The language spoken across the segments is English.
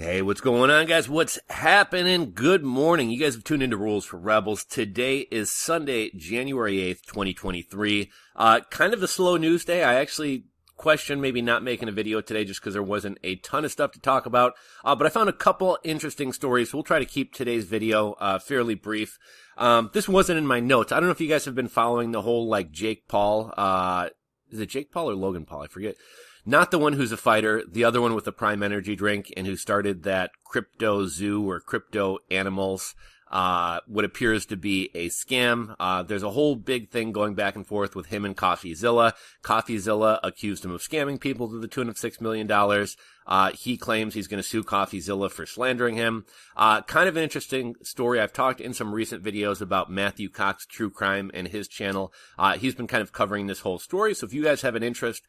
Hey, what's going on, guys? What's happening? Good morning. You guys have tuned into Rules for Rebels. Today is Sunday, January 8th, 2023. Kind of a slow news day. I actually questioned maybe not making a video today just because there wasn't a ton of stuff to talk about. But I found a couple interesting stories. We'll try to keep today's video fairly brief. This wasn't in my notes. I don't know if you guys have been following the whole, Jake Paul. Is it Jake Paul or Logan Paul? I forget. Not the one who's a fighter, the other one with the Prime Energy drink and who started that crypto zoo or crypto animals, what appears to be a scam. There's a whole big thing going back and forth with him and CoffeeZilla. CoffeeZilla accused him of scamming people to the tune of $6 million. He claims he's going to sue CoffeeZilla for slandering him. Kind of an interesting story. I've talked in some recent videos about Matthew Cox True Crime and his channel. He's been kind of covering this whole story. So if you guys have an interest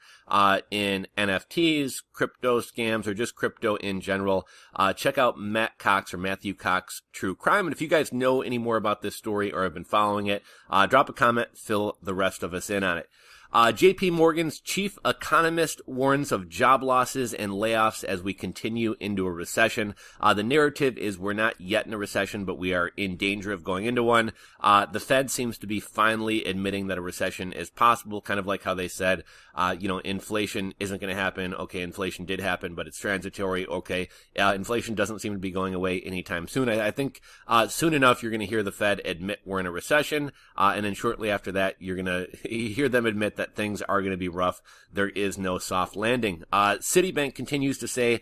in NFTs, crypto scams, or just crypto in general, check out Matt Cox or Matthew Cox True Crime. And if you guys know any more about this story or have been following it, drop a comment, fill the rest of us in on it. JP Morgan's chief economist warns of job losses and layoffs as we continue into a recession. The narrative is we're not yet in a recession, but we are in danger of going into one. The Fed seems to be finally admitting that a recession is possible, kind of like how they said, inflation isn't going to happen. Okay, inflation did happen, but it's transitory. Okay, inflation doesn't seem to be going away anytime soon. I think soon enough you're going to hear the Fed admit we're in a recession, and then shortly after that you're going to hear them admit that things are going to be rough. There is no soft landing. Citibank continues to say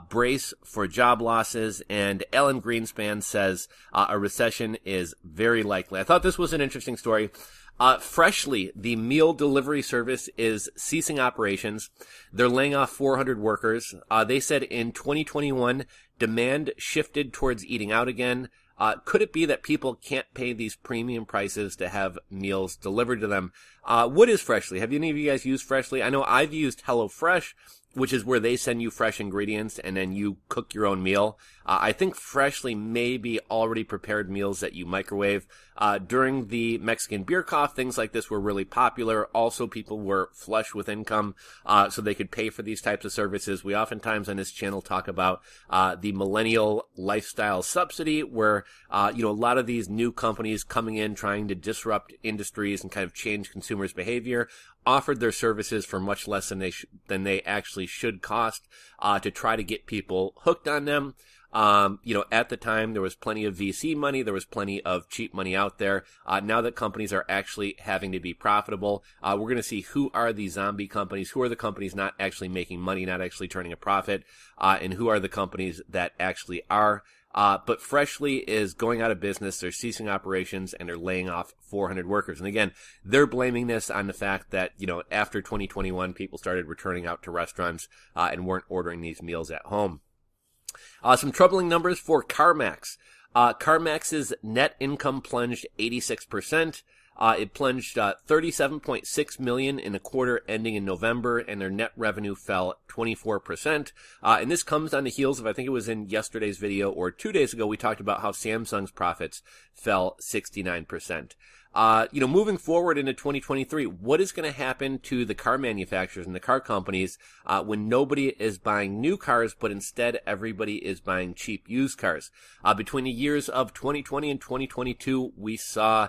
brace for job losses, and Alan Greenspan says a recession is very likely. I thought this was an interesting story. Freshly, the meal delivery service is ceasing operations. They're laying off 400 workers. They said in 2021, demand shifted towards eating out again. Could it be that people can't pay these premium prices to have meals delivered to them? What is Freshly? Have any of you guys used Freshly? I know I've used HelloFresh, which is where they send you fresh ingredients and then you cook your own meal. I think Freshly may be already prepared meals that you microwave. During the Mexican beer cough, things like this were really popular. Also, people were flush with income, so they could pay for these types of services. We oftentimes on this channel talk about the millennial lifestyle subsidy, where a lot of these new companies coming in trying to disrupt industries and kind of change consumers' behavior offered their services for much less than they actually should cost to try to get people hooked on them. At the time, there was plenty of VC money. There was plenty of cheap money out there. Now that companies are actually having to be profitable, we're going to see who are the zombie companies, who are the companies not actually making money, not actually turning a profit, and who are the companies that actually are. But Freshly is going out of business. They're ceasing operations and they're laying off 400 workers. And again, they're blaming this on the fact that, after 2021, people started returning out to restaurants, and weren't ordering these meals at home. Some troubling numbers for CarMax. CarMax's net income plunged 86%. It plunged $37.6 million in a quarter ending in November, and their net revenue fell 24%. And this comes on the heels of, I think it was in yesterday's video or 2 days ago, we talked about how Samsung's profits fell 69%. Moving forward into 2023, what is going to happen to the car manufacturers and the car companies when nobody is buying new cars, but instead everybody is buying cheap used cars? Between the years of 2020 and 2022, we saw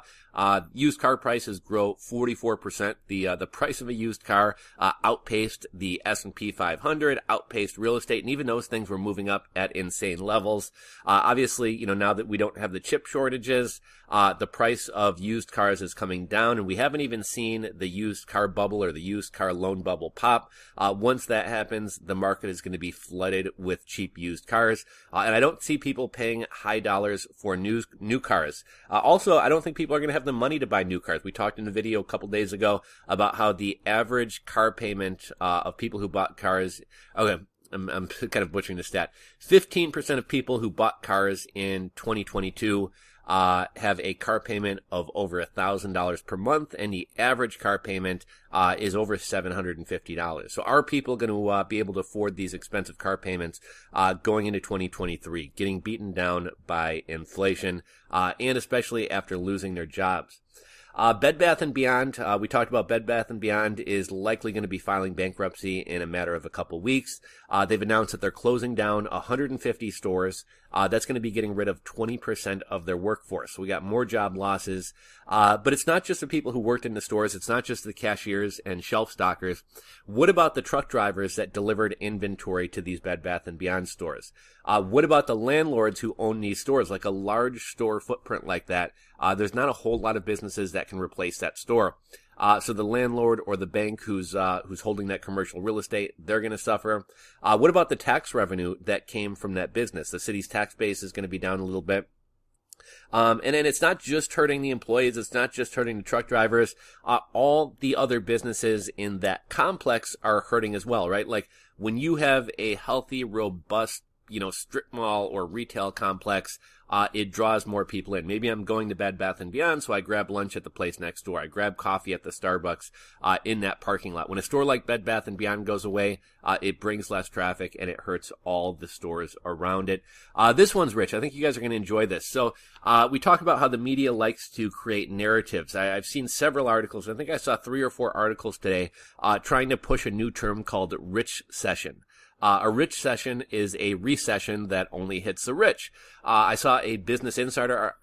used car prices grow 44%. The price of a used car outpaced the S&P 500, outpaced real estate, and even those things were moving up at insane levels. Obviously, now that we don't have the chip shortages, the price of used cars is coming down, and we haven't even seen the used car bubble or the used car loan bubble pop. Once that happens, the market is going to be flooded with cheap used cars, and I don't see people paying high dollars for new cars. Also, I don't think people are going to have the money to buy new cars. We talked in a video a couple days ago about how the average car payment of people who bought cars, okay, I'm kind of butchering the stat, 15% of people who bought cars in 2022 have a car payment of over $1,000 per month, and the average car payment is over $750. So are people going to be able to afford these expensive car payments going into 2023, getting beaten down by inflation, and especially after losing their jobs? Bed Bath & Beyond, we talked about Bed Bath & Beyond is likely going to be filing bankruptcy in a matter of a couple weeks. They've announced that they're closing down 150 stores. That's going to be getting rid of 20% of their workforce. So we got more job losses. But it's not just the people who worked in the stores. It's not just the cashiers and shelf stockers. What about the truck drivers that delivered inventory to these Bed Bath & Beyond stores? What about the landlords who own these stores? Like a large store footprint like that, there's not a whole lot of businesses that can replace that store. So the landlord or the bank who's holding that commercial real estate, they're going to suffer. What about the tax revenue that came from that business? The city's tax base is going to be down a little bit. And then it's not just hurting the employees. It's not just hurting the truck drivers. All the other businesses in that complex are hurting as well, right? Like when you have a healthy, robust, strip mall or retail complex, it draws more people in. Maybe I'm going to Bed Bath & Beyond, so I grab lunch at the place next door. I grab coffee at the Starbucks in that parking lot. When a store like Bed Bath & Beyond goes away, it brings less traffic and it hurts all the stores around it. This one's rich. I think you guys are going to enjoy this. So we talk about how the media likes to create narratives. I've seen several articles. I think I saw 3 or 4 articles today trying to push a new term called rich session. A rich session is a recession that only hits the rich. I saw a Business Insider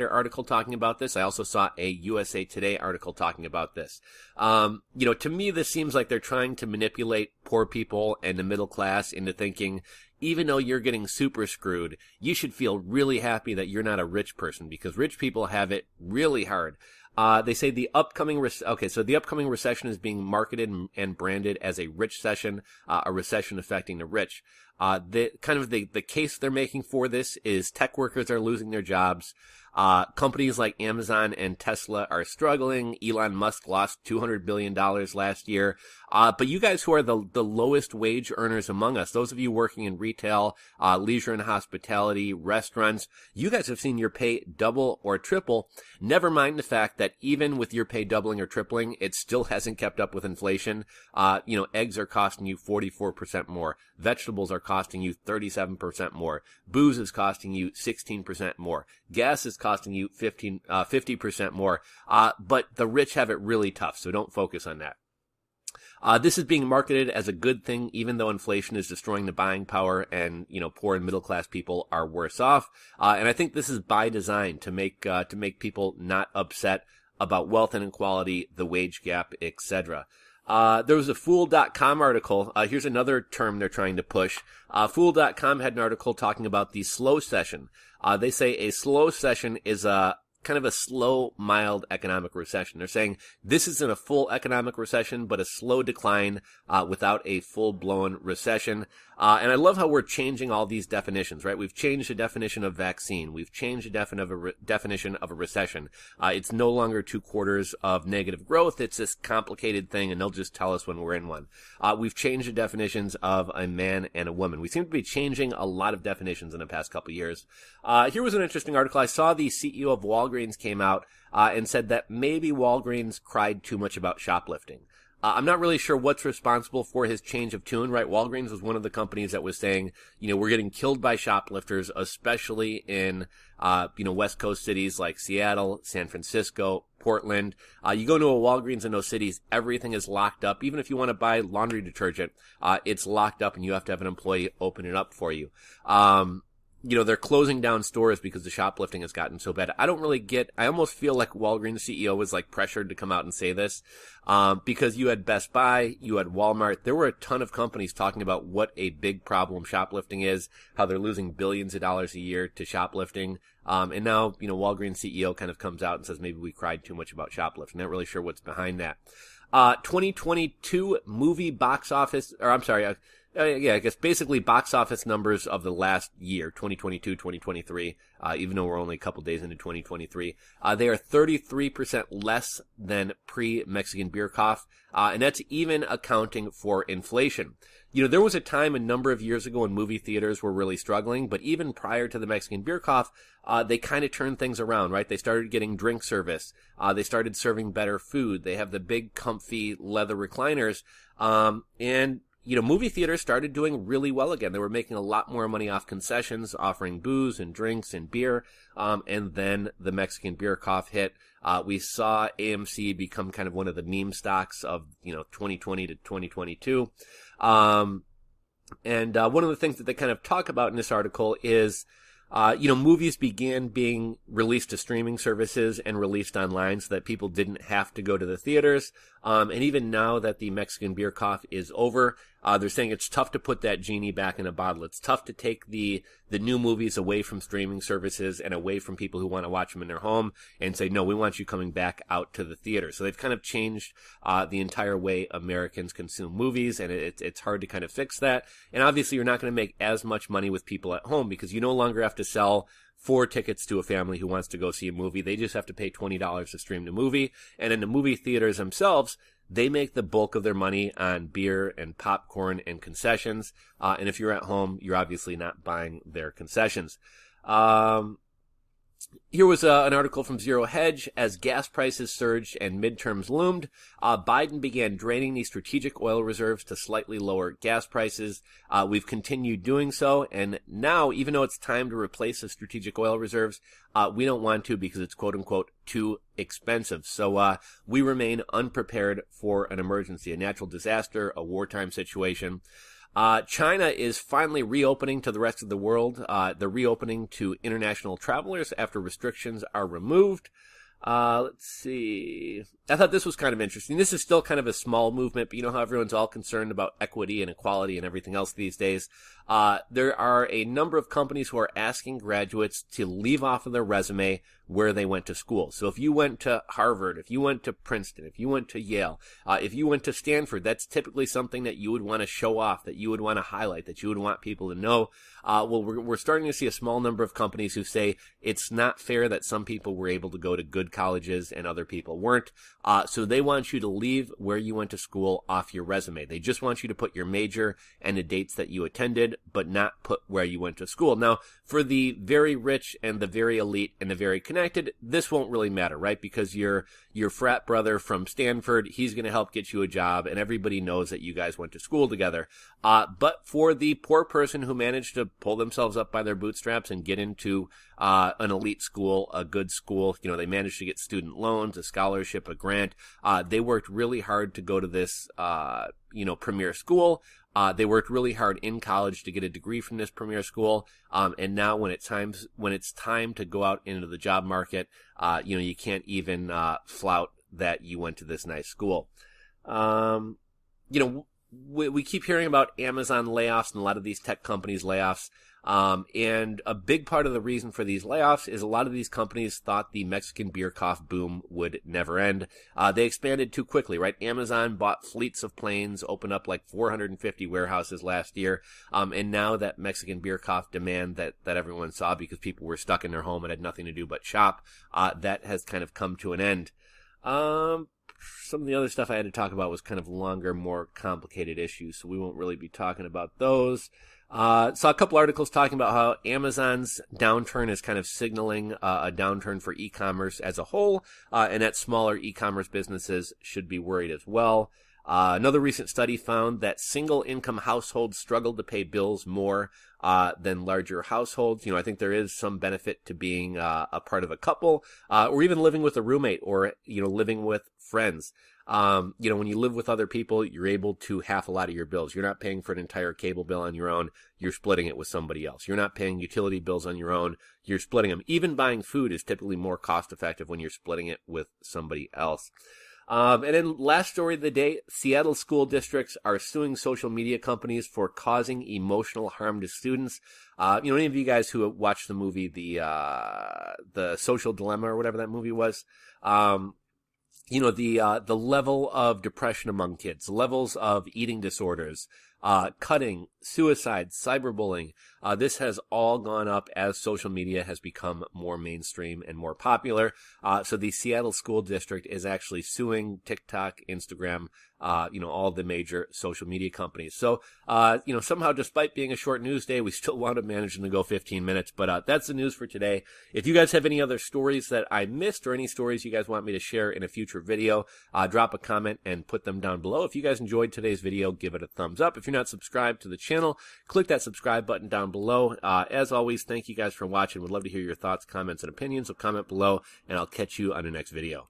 article talking about this. I also saw a USA Today article talking about this. To me, this seems like they're trying to manipulate poor people and the middle class into thinking, even though you're getting super screwed, you should feel really happy that you're not a rich person because rich people have it really hard. They say the upcoming recession is being marketed and branded as a rich session, a recession affecting the rich. The case they're making for this is tech workers are losing their jobs. Companies like Amazon and Tesla are struggling. Elon Musk lost $200 billion last year. But you guys who are the lowest wage earners among us, those of you working in retail, leisure and hospitality, restaurants, you guys have seen your pay double or triple. Never mind the fact that even with your pay doubling or tripling, it still hasn't kept up with inflation. Eggs are costing you 44% more. Vegetables are costing you 37% more. Booze is costing you 16% more. Gas is costing you 50% more. But the rich have it really tough, so don't focus on that. This is being marketed as a good thing, even though inflation is destroying the buying power and, poor and middle class people are worse off. And I think this is by design to make people not upset about wealth inequality, the wage gap, etc. There was a Fool.com article. Here's another term they're trying to push. Fool.com had an article talking about the slow session. They say a slow session is kind of a slow, mild economic recession. They're saying this isn't a full economic recession, but a slow decline without a full-blown recession. And I love how we're changing all these definitions, right? We've changed the definition of vaccine. We've changed the definition of a recession. It's no longer 2 quarters of negative growth. It's this complicated thing, and they'll just tell us when we're in one. We've changed the definitions of a man and a woman. We seem to be changing a lot of definitions in the past couple of years. Here was an interesting article. I saw the CEO of Walgreens came out and said that maybe Walgreens cried too much about shoplifting. I'm not really sure what's responsible for his change of tune, right? Walgreens was one of the companies that was saying, we're getting killed by shoplifters, especially in, West Coast cities like Seattle, San Francisco, Portland. You go to a Walgreens in those cities, everything is locked up. Even if you want to buy laundry detergent, it's locked up and you have to have an employee open it up for you. They're closing down stores because the shoplifting has gotten so bad. I almost feel like Walgreens CEO was like pressured to come out and say this, because you had Best Buy, you had Walmart. There were a ton of companies talking about what a big problem shoplifting is, how they're losing billions of dollars a year to shoplifting. And now, Walgreens CEO kind of comes out and says maybe we cried too much about shoplifting. Not really sure what's behind that. 2022 movie box office, I guess basically box office numbers of the last year, 2022, 2023, even though we're only a couple days into 2023, they are 33% less than pre-Mexican beer cough, and that's even accounting for inflation. There was a time a number of years ago when movie theaters were really struggling, but even prior to the Mexican beer cough, they kind of turned things around, right? They started getting drink service. They started serving better food. They have the big, comfy leather recliners, and movie theaters started doing really well again. They were making a lot more money off concessions, offering booze and drinks and beer. And then the Mexican beer cough hit. We saw AMC become kind of one of the meme stocks of, 2020 to 2022. And one of the things that they kind of talk about in this article is, movies began being released to streaming services and released online so that people didn't have to go to the theaters. And even now that the Mexican beer cough is over, they're saying it's tough to put that genie back in a bottle. It's tough to take the new movies away from streaming services and away from people who want to watch them in their home and say, no, we want you coming back out to the theater. So they've kind of changed the entire way Americans consume movies, and it's hard to kind of fix that. And obviously you're not going to make as much money with people at home because you no longer have to sell 4 tickets to a family who wants to go see a movie. They just have to pay $20 to stream the movie. And in the movie theaters themselves, they make the bulk of their money on beer and popcorn and concessions. And if you're at home, you're obviously not buying their concessions. Here was an article from Zero Hedge. As gas prices surged and midterms loomed, Biden began draining the strategic oil reserves to slightly lower gas prices. We've continued doing so, and now, even though it's time to replace the strategic oil reserves, we don't want to because it's quote-unquote too expensive. So we remain unprepared for an emergency, a natural disaster, a wartime situation. China is finally reopening to the rest of the world. They're reopening to international travelers after restrictions are removed. Let's see. I thought this was kind of interesting. This is still kind of a small movement, but you know how everyone's all concerned about equity and equality and everything else these days. There are a number of companies who are asking graduates to leave off of their resume where they went to school. So if you went to Harvard, if you went to Princeton, if you went to Yale, if you went to Stanford, that's typically something that you would want to show off, that you would want to highlight, that you would want people to know. Well, we're starting to see a small number of companies who say it's not fair that some people were able to go to good colleges and other people weren't. So they want you to leave where you went to school off your resume. They just want you to put your major and the dates that you attended, but not put where you went to school. Now, for the very rich and the very elite and the very connected, this won't really matter, right? Because your frat brother from Stanford, he's going to help get you a job, and everybody knows that you guys went to school together. But for the poor person who managed to pull themselves up by their bootstraps and get into an elite school, a good school, they managed to get student loans, a scholarship, a grant. They worked really hard to go to this, premier school. They worked really hard in college to get a degree from this premier school. And now when it's time to go out into the job market, you can't even flout that you went to this nice school. We keep hearing about Amazon layoffs and a lot of these tech companies layoffs. And a big part of the reason for these layoffs is a lot of these companies thought the Mexican beer cough boom would never end. They expanded too quickly, right? Amazon bought fleets of planes, opened up like 450 warehouses last year. And now that Mexican beer cough demand that everyone saw because people were stuck in their home and had nothing to do but shop, that has kind of come to an end. Some of the other stuff I had to talk about was kind of longer, more complicated issues, so we won't really be talking about those. Saw a couple articles talking about how Amazon's downturn is kind of signaling a downturn for e-commerce as a whole, and that smaller e-commerce businesses should be worried as well. Another recent study found that single-income households struggle to pay bills more than larger households. I think there is some benefit to being a part of a couple, or even living with a roommate, or living with friends. When you live with other people, you're able to half a lot of your bills. You're not paying for an entire cable bill on your own. You're splitting it with somebody else. You're not paying utility bills on your own. You're splitting them. Even buying food is typically more cost effective when you're splitting it with somebody else. And then last story of the day, Seattle school districts are suing social media companies for causing emotional harm to students. Any of you guys who watched the movie, the Social Dilemma or whatever that movie was, the level of depression among kids, levels of eating disorders, cutting, suicide, cyberbullying. This has all gone up as social media has become more mainstream and more popular. So the Seattle School District is actually suing TikTok, Instagram, all the major social media companies. So, somehow, despite being a short news day, we still wound up managing to go 15 minutes. But that's the news for today. If you guys have any other stories that I missed or any stories you guys want me to share in a future video, drop a comment and put them down below. If you guys enjoyed today's video, give it a thumbs up. If you're not subscribed to the channel, click that subscribe button down below. As always, thank you guys for watching. Would love to hear your thoughts, comments, and opinions, so comment below, and I'll catch you on the next video.